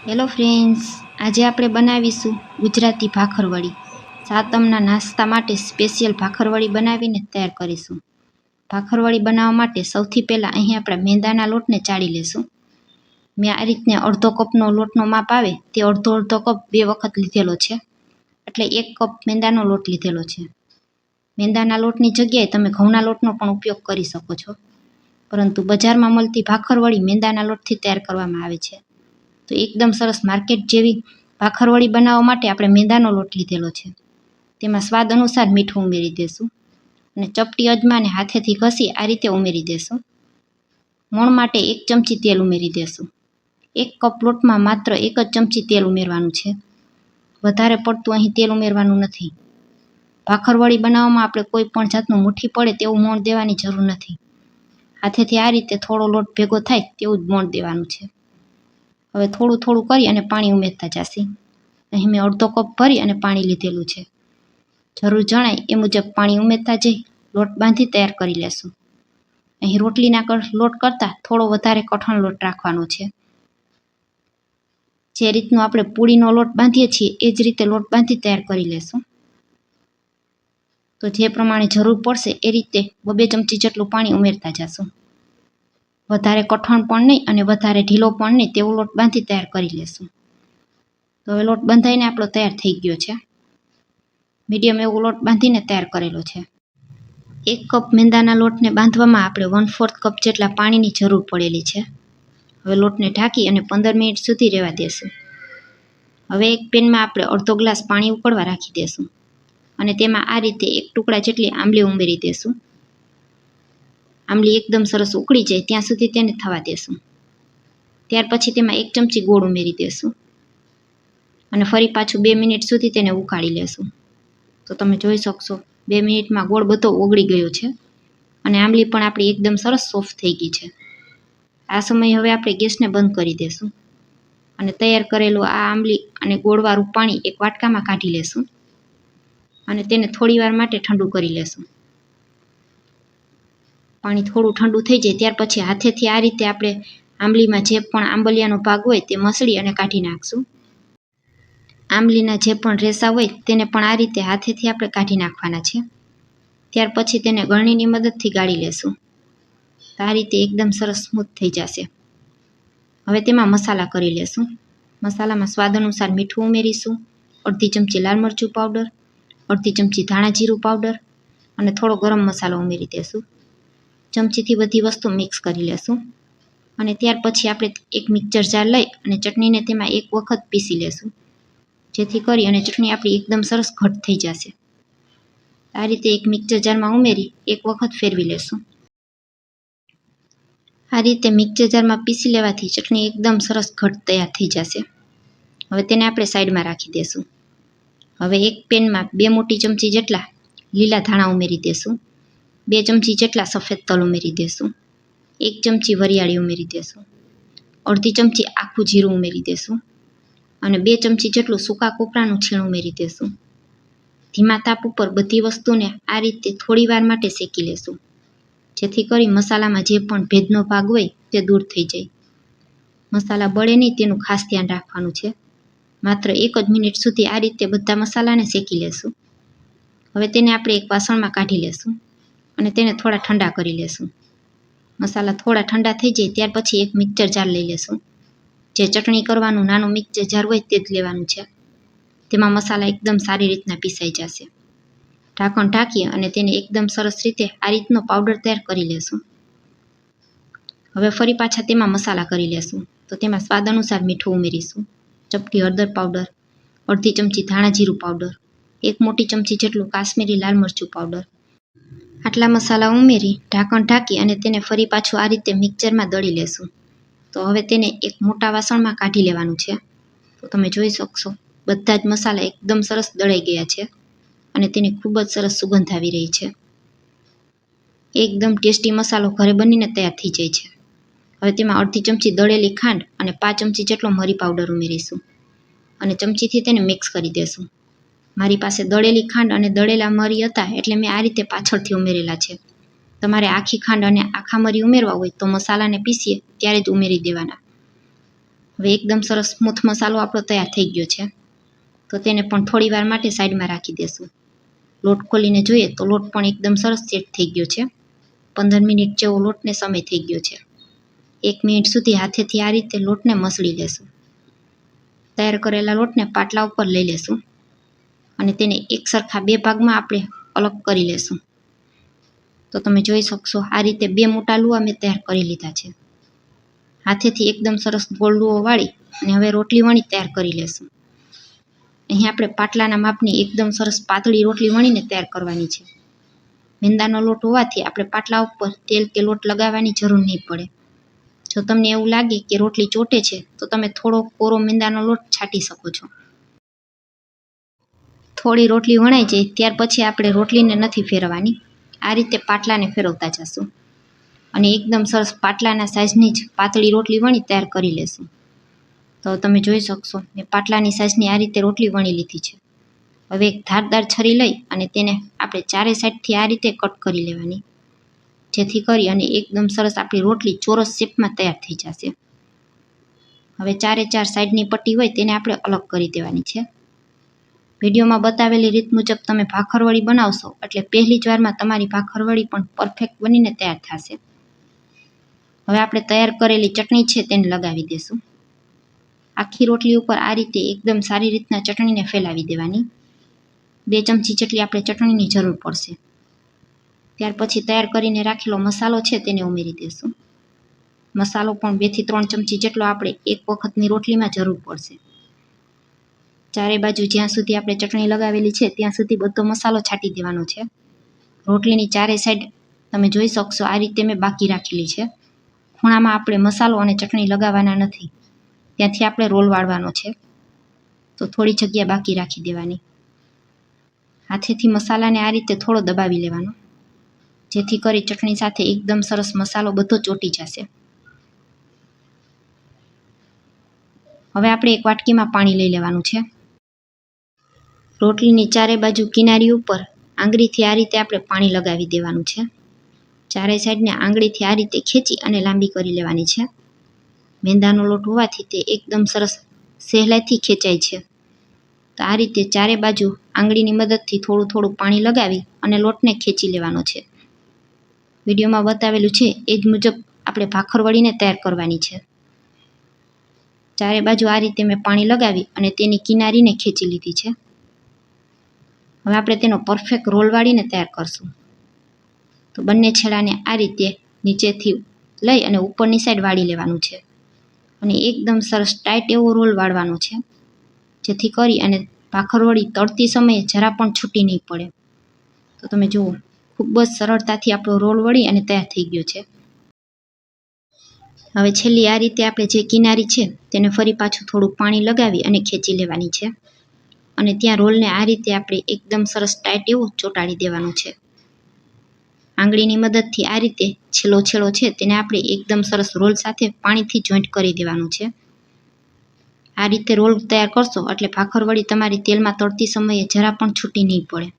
Hello friends, આજે આપણે બનાવીશું ગુજરાતી ભાખરવડી. સાતમના નાસ્તા માટે સ્પેશિયલ ભાખરવડી બનાવીને તૈયાર કરીશું. ભાખરવડી બનાવવા માટે સૌથી પહેલાં અહીં આપણે મેંદાના લોટને ચાળી લેશું. મેં આ રીતને અડધો કપનો લોટનો માપ આવે તે અડધો કપ 2 વખત લીધેલો છે, એટલે 1 કપ મેંદાનો લોટ લીધેલો છે. મેંદાના લોટની જગ્યાએ તમે ઘઉંના લોટનો પણ ઉપયોગ કરી શકો છો, પરંતુ બજારમાં મળતી ભાખરવડી મેંદાના લોટથી તૈયાર કરવામાં આવે છે. તો એકદમ સરસ માર્કેટ જેવી ભાખરવડી બનાવવા માટે આપણે મેંદાનો લોટ લીધેલો છે. તેમાં સ્વાદ અનુસાર મીઠું ઉમેરી દેશું અને ચપટી અજમાને હાથેથી ઘસી આ રીતે ઉમેરી દેશું. મોણ માટે 1 ચમચી તેલ ઉમેરી દેશું. 1 કપ લોટમાં માત્ર 1 જ ચમચી તેલ ઉમેરવાનું છે, વધારે પડતું અહીં તેલ ઉમેરવાનું નથી. ભાખરવડી બનાવવામાં આપણે કોઈ પણ જાતનું મુઠ્ઠી પડે તેવું મોણ દેવાની જરૂર નથી. હાથેથી આ રીતે થોડો લોટ ભેગો થાય તેવું જ મોણ દેવાનું છે. હવે થોડું થોડું કરી અને પાણી ઉમેરતા જશે. અહીં મેં અડધો કપ ભરી અને પાણી લીધેલું છે. જરૂર જણાય એ મુજબ પાણી ઉમેરતા જઈ લોટ બાંધી તૈયાર કરી લેશું. અહીં રોટલીના લોટ કરતાં થોડો વધારે કઠણ લોટ રાખવાનો છે. જે રીતનો આપણે પૂરીનો લોટ બાંધીએ છીએ એ જ રીતે લોટ બાંધી તૈયાર કરી લેશું. તો જે પ્રમાણે જરૂર પડશે એ રીતે 2 ચમચી જેટલું પાણી ઉમેરતા જશું. વધારે કઠણ પણ નહીં અને વધારે ઢીલો પણ નહીં તેવો લોટ બાંધી તૈયાર કરી લેશું. તો હવે લોટ બંધાઈને આપણો તૈયાર થઈ ગયો છે. મીડિયમ એવો લોટ બાંધીને તૈયાર કરેલો છે. 1 કપ મેંદાના લોટને બાંધવામાં આપણે 1/4 કપ જેટલા પાણીની જરૂર પડેલી છે. હવે લોટને ઢાંકી અને 15 મિનિટ સુધી રહેવા દેશું. હવે એક પેનમાં આપણે અડધો ગ્લાસ પાણી ઉકળવા રાખી દેશું અને તેમાં આ રીતે 1 ટુકડા જેટલી આંબલી ઉમેરી દેશું. આંબલી એકદમ સરસ ઉકળી જાય ત્યાં સુધી તેને થવા દેશું. ત્યાર પછી તેમાં 1 ચમચી ગોળ ઉમેરી દેશું અને ફરી પાછું 2 મિનિટ સુધી તેને ઉકાળી લેશું. તો તમે જોઈ શકશો 2 મિનિટમાં ગોળ બધો ઓગળી ગયો છે અને આંબલી પણ આપણી એકદમ સરસ સોફ્ટ થઈ ગઈ છે. આ સમયે હવે આપણે ગેસને બંધ કરી દેશું અને તૈયાર કરેલું આ આંબલી અને ગોળવાળું પાણી એક વાટકામાં કાઢી લેશું અને તેને થોડીવાર માટે ઠંડુ કરી લેશું. પાણી થોડું ઠંડુ થઈ જાય ત્યાર પછી હાથેથી આ રીતે આપણે આંબલીમાં જે પણ આંબલિયાનો ભાગ હોય તે મસળી અને કાઢી નાખશું. આંબલીના જે પણ રેસા હોય તેને પણ આ રીતે હાથેથી આપણે કાઢી નાખવાના છે. ત્યાર પછી તેને ગળણીની મદદથી ગાળી લેશું. આ રીતે એકદમ સરસ સ્મૂથ થઈ જશે. હવે તેમાં મસાલા કરી લેશું. મસાલામાં સ્વાદ અનુસાર મીઠું ઉમેરીશું, અડધી ચમચી લાલ મરચું પાવડર, અડધી ચમચી ધાણા જીરું પાવડર અને થોડો ગરમ મસાલો ઉમેરી દેશું. ચમચીથી બધી વસ્તુ મિક્સ કરી લેશું અને ત્યાર પછી આપણે એક મિક્સર જાર લઈ અને ચટણીને તેમાં એક વખત પીસી લેશું, જેથી કરી અને ચટણી આપણી એકદમ સરસ ઘટ થઈ જશે. આ રીતે એક મિક્સર જારમાં ઉમેરી એક વખત ફેરવી લેશું. આ રીતે મિક્સર જારમાં પીસી લેવાથી ચટણી એકદમ સરસ ઘટ તૈયાર થઈ જશે. હવે તેને આપણે સાઈડમાં રાખી દેશું. હવે એક પેનમાં 2 મોટી ચમચી જેટલા લીલા ધાણા ઉમેરી દેશું, 2 ચમચી જેટલા સફેદ તલ ઉમેરી દેશું, 1 ચમચી વરિયાળી ઉમેરી દેશું, અડધી ચમચી આખું જીરું ઉમેરી દેશું અને 2 ચમચી જેટલું સૂકા કોપરાનું છીણ ઉમેરી દેશું. ધીમા તાપ ઉપર બધી વસ્તુને આ રીતે થોડીવાર માટે શેકી લેશું, જેથી કરી મસાલામાં જે પણ ભેજનો ભાગ હોય તે દૂર થઈ જાય. મસાલા બળે નહીં તેનું ખાસ ધ્યાન રાખવાનું છે. માત્ર 1 જ મિનિટ સુધી આ રીતે બધા મસાલાને શેકી લેશું. હવે તેને આપણે એક વાસણમાં કાઢી લેશું અને તેને થોડા ઠંડા કરી લેશું. મસાલા થોડા ઠંડા થઈ જાય ત્યાર પછી એક મિક્સર જાર લઈ લેશું. જે ચટણી કરવાનું નાનું મિક્સર જાર હોય તે જ લેવાનું છે. તેમાં મસાલા એકદમ સારી રીતના પીસાઈ જશે. ઢાંકણ ઢાંકી અને તેને એકદમ સરસ રીતે આ રીતનો પાવડર તૈયાર કરી લેશું. હવે ફરી પાછા તેમાં મસાલા કરી લેશું. તો તેમાં સ્વાદ અનુસાર મીઠું ઉમેરીશું, ચપટી હળદર પાવડર, અડધી ચમચી ધાણા જીરું પાવડર, 1 મોટી ચમચી જેટલું કાશ્મીરી લાલ મરચું પાવડર. આટલા મસાલા ઉમેરી ઢાંકણ ઢાંકી અને તેને ફરી પાછું આ રીતે મિક્સરમાં દળી લેશું. તો હવે તેને એક મોટા વાસણમાં કાઢી લેવાનું છે. તો તમે જોઈ શકશો બધા જ મસાલા એકદમ સરસ દળાઈ ગયા છે અને તેની ખૂબ જ સરસ સુગંધ આવી રહી છે. એકદમ ટેસ્ટી મસાલો ઘરે બનીને તૈયાર થઈ જાય છે. હવે તેમાં અડધી ચમચી દળેલી ખાંડ અને 5 ચમચી જેટલો મરી પાવડર ઉમેરીશું અને ચમચીથી તેને મિક્સ કરી દેશું. મારી પાસે દળેલી ખાંડ અને દળેલા મરી હતા એટલે મેં આ રીતે પાછળથી ઉમેરેલા છે. તમારે આખી ખાંડ અને આખા મરી ઉમેરવા હોય તો મસાલાને પીસીએ ત્યારે જ ઉમેરી દેવાના. હવે એકદમ સરસ સ્મૂથ મસાલો આપણો તૈયાર થઈ ગયો છે. તો તેને પણ થોડી વાર માટે સાઈડમાં રાખી દેશું. લોટ ખોલીને જોઈએ તો લોટ પણ એકદમ સરસ સેટ થઈ ગયો છે. 15 મિનિટ જેવો લોટને સમય થઈ ગયો છે. 1 મિનિટ સુધી હાથેથી આ રીતે લોટને મસળી લેશું. તૈયાર કરેલા લોટને પાટલા ઉપર લઈ લેશું અને તેને એક સરખા 2 ભાગમાં આપણે અલગ કરી લેશું. તો તમે જોઈ શકશો આ રીતે 2 મોટા લુવા મેં તૈયાર કરી લીધા છે. હાથેથી એકદમ સરસ ગોળ લુઓ વાળી અને હવે રોટલી વણી તૈયાર કરી લેશું. અહીં આપણે પાટલાના માપની એકદમ સરસ પાતળી રોટલી વણીને તૈયાર કરવાની છે. મેંદાનો લોટ હોવાથી આપણે પાટલા ઉપર તેલ કે લોટ લગાવવાની જરૂર નહીં પડે. જો તમને એવું લાગે કે રોટલી ચોટે છે તો તમે થોડો કોરો મેંદાનો લોટ છાંટી શકો છો. થોડી રોટલી વણાઈ જાય ત્યાર પછી આપણે રોટલીને નથી ફેરવવાની. આ રીતે પાટલાને ફેરવતા જશું અને એકદમ સરસ પાટલાના સાઈઝની જ પાતળી રોટલી વણી તૈયાર કરી લેશું. તો તમે જોઈ શકશો મેં પાટલાની સાઈઝની આ રીતે રોટલી વણી લીધી છે. હવે એક ધારદાર છરી લઈ અને તેને આપણે ચારે સાઈડથી આ રીતે કટ કરી લેવાની, જેથી કરી અને એકદમ સરસ આપણી રોટલી ચોરસ શેપમાં તૈયાર થઈ જશે. હવે ચારે ચાર સાઈડની પટ્ટી હોય તેને આપણે અલગ કરી દેવાની છે. વિડીયોમાં બતાવેલી રીત મુજબ તમે ભાખરવડી બનાવશો એટલે પહેલી જ વારમાં તમારી ભાખરવડી પણ પરફેક્ટ બનીને તૈયાર થશે. હવે આપણે તૈયાર કરેલી ચટણી છે તેને લગાવી દેશું. આખી રોટલી ઉપર આ રીતે એકદમ સારી રીતના ચટણીને ફેલાવી દેવાની. 2 ચમચી જેટલી આપણે ચટણીની જરૂર પડશે. ત્યાર પછી તૈયાર કરીને રાખેલો મસાલો છે તેને ઉમેરી દેશું. મસાલો પણ 2 થી 3 ચમચી જેટલો આપણે એક વખતની રોટલીમાં જરૂર પડશે. ચારે બાજુ જ્યાં સુધી આપણે ચટણી લગાવેલી છે ત્યાં સુધી બધો મસાલો છાંટી દેવાનો છે. રોટલીની ચારે સાઈડ તમે જોઈ શકશો આ રીતે મેં બાકી રાખેલી છે. ખૂણામાં આપણે મસાલો અને ચટણી લગાવવાના નથી, ત્યાંથી આપણે રોલ વાળવાનો છે. તો થોડી જગ્યા બાકી રાખી દેવાની. હાથેથી મસાલાને આ રીતે થોડો દબાવી લેવાનો, જેથી કરી ચટણી સાથે એકદમ સરસ મસાલો બધો ચોંટી જશે. હવે આપણે એક વાટકીમાં પાણી લઈ લેવાનું છે. રોટલીની ચારે બાજુ કિનારી ઉપર આંગળીથી આ રીતે આપણે પાણી લગાવી દેવાનું છે. ચારે સાઈડને આંગળીથી આ રીતે ખેંચી અને લાંબી કરી લેવાની છે. મેંદાનો લોટ હોવાથી તે એકદમ સરસ સહેલાઈથી ખેંચાય છે. તો આ રીતે ચારે બાજુ આંગળીની મદદથી થોડું થોડું પાણી લગાવી અને લોટને ખેંચી લેવાનો છે. વિડીયોમાં બતાવેલું છે એ જ મુજબ આપણે ભાખરવડીને તૈયાર કરવાની છે. ચારે બાજુ આ રીતે મેં પાણી લગાવી અને તેની કિનારીને ખેંચી લીધી છે. હવે આપણે તેનો પરફેક્ટ રોલ વાળીને તૈયાર કરશું. તો બંને છેડાને આ રીતે નીચેથી લઈ અને ઉપરની સાઈડ વાળી લેવાનું છે અને એકદમ સરસ ટાઈટ એવો રોલ વાળવાનો છે, જેથી કરી અને ભાખરવડી તળતી સમયે જરા પણ છૂટી નહીં પડે. તો તમે જુઓ ખૂબ જ સરળતાથી આપણો રોલ વળી અને તૈયાર થઈ ગયો છે. હવે છેલ્લી આ રીતે આપણે જે કિનારી છે તેને ફરી પાછું થોડું પાણી લગાવી અને ખેંચી લેવાની છે અને ત્યાં રોલને આ રીતે આપણે એકદમ સરસ ટાઈટ એવો ચોંટાડી દેવાનો છે. આંગળીની મદદથી આ રીતે છેલ્લો છેડો છે તેને આપણે એકદમ સરસ રોલ સાથે પાણીથી જોઈન્ટ કરી દેવાનું છે. આ રીતે રોલ તૈયાર કરશો એટલે ભાખરવડી તમારી તેલમાં તળતી સમયે જરા પણ છૂટી નહીં પડે.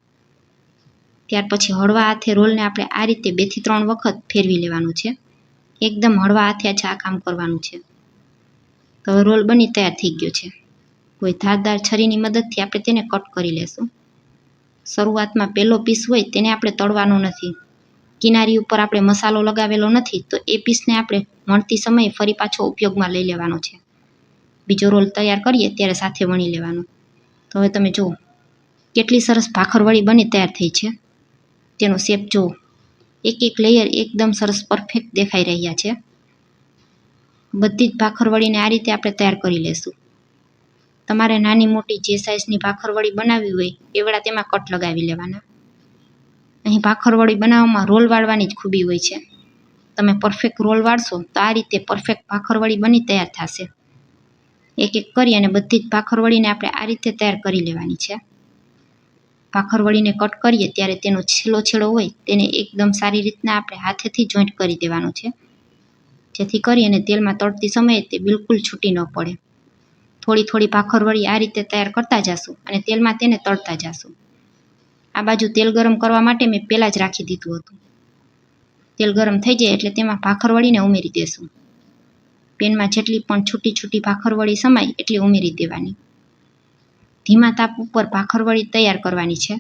ત્યાર પછી હળવા હાથે રોલને આપણે આ રીતે 2 થી 3 વખત ફેરવી લેવાનું છે. એકદમ હળવા હાથે જ આ કામ કરવાનું છે. તો હવે રોલ બની તૈયાર થઈ ગયો છે. કોઈ ધારદાર છરીની મદદથી આપણે તેને કટ કરી લેશું. શરૂઆતમાં પહેલો પીસ હોય તેને આપણે તળવાનો નથી. કિનારી ઉપર આપણે મસાલો લગાવેલો નથી, તો એ પીસને આપણે વણતી સમયે ફરી પાછો ઉપયોગમાં લઈ લેવાનો છે. બીજો રોલ તૈયાર કરીએ ત્યારે સાથે વણી લેવાનો. તો હવે તમે જુઓ કેટલી સરસ ભાખરવડી બની તૈયાર થઈ છે. તેનો શેપ જુઓ, એક એક લેયર એકદમ સરસ પરફેક્ટ દેખાઈ રહ્યા છે. બધી જ ભાખરવડીને આ રીતે આપણે તૈયાર કરી લેશું. તમારે નાની મોટી જે સાઈઝની ભાખરવડી બનાવવી હોય એવડા તેમાં કટ લગાવી લેવાના. અહીં ભાખરવડી બનાવવામાં રોલ વાળવાની જ ખૂબી હોય છે. તમે પરફેક્ટ રોલ વાળશો તો આ રીતે પરફેક્ટ ભાખરવડી બની તૈયાર થશે. એક એક કરી અને બધી જ ભાખરવડીને આપણે આ રીતે તૈયાર કરી લેવાની છે. ભાખરવડીને કટ કરીએ ત્યારે તેનો છેલ્લો છેડો હોય તેને એકદમ સારી રીતના આપણે હાથેથી જોઈન્ટ કરી દેવાનો છે, જેથી કરી અને તેલમાં તળતી સમયે તે બિલકુલ છૂટી ન પડે. થોડી થોડી ભાખરવડી આ રીતે તૈયાર કરતા જશું અને તેલમાં તેને તળતા જશું. આ બાજુ તેલ ગરમ કરવા માટે મેં પહેલાં જ રાખી દીધું હતું. તેલ ગરમ થઈ જાય એટલે તેમાં ભાખરવડીને ઉમેરી દેશું. પેનમાં જેટલી પણ છૂટી છૂટી ભાખરવડી સમાય એટલી ઉમેરી દેવાની. ધીમા તાપ ઉપર ભાખરવડી તૈયાર કરવાની છે.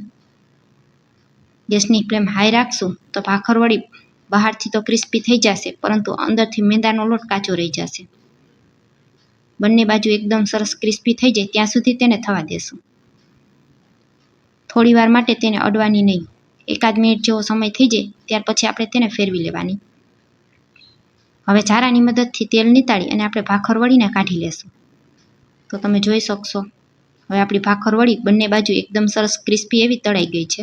ગેસની ફ્લેમ હાઈ રાખશું તો ભાખરવડી બહારથી તો ક્રિસ્પી થઈ જશે, પરંતુ અંદરથી મેંદાનો લોટ કાચો રહી જશે. બંને બાજુ એકદમ સરસ ક્રિસ્પી થઈ જાય ત્યાં સુધી તેને થવા દેશું. થોડી વાર માટે તેને અડવાની નહીં. 1 મિનિટ જેવો સમય થઈ જાય ત્યાર પછી આપણે તેને ફેરવી લેવાની. હવે ઝારાની મદદથી તેલ નીતાળી અને આપણે ભાખરવડીને કાઢી લેશું. તો તમે જોઈ શકશો હવે આપણી ભાખરવડી બંને બાજુ એકદમ સરસ ક્રિસ્પી એવી તળાઈ ગઈ છે.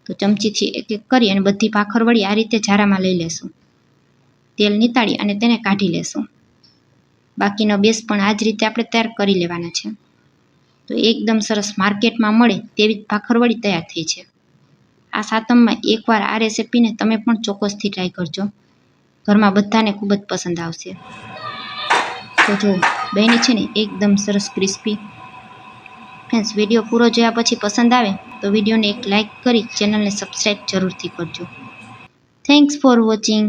તો ચમચીથી એક એક કરી અને બધી ભાખરવડી આ રીતે ઝારામાં લઈ લેશું. તેલ નીતાળી અને તેને કાઢી લેશું. બાકીનો બેસ પણ આ જ રીતે આપણે તૈયાર કરી લેવાના છે. તો એકદમ સરસ માર્કેટમાં મળે તેવી જ ભાખરવડી તૈયાર થઈ છે. આ સાતમમાં એકવાર આ રેસિપીને તમે પણ ચોક્કસથી ટ્રાય કરજો. ઘરમાં બધાને ખૂબ જ પસંદ આવશે. તો જો બની છે ને એકદમ સરસ ક્રિસ્પી. ફ્રેન્ડ્સ, વિડીયો પૂરો જોયા પછી પસંદ આવે તો વિડીયોને એક લાઇક કરી ચેનલને સબસ્ક્રાઈબ જરૂરથી કરજો. Thanks for watching.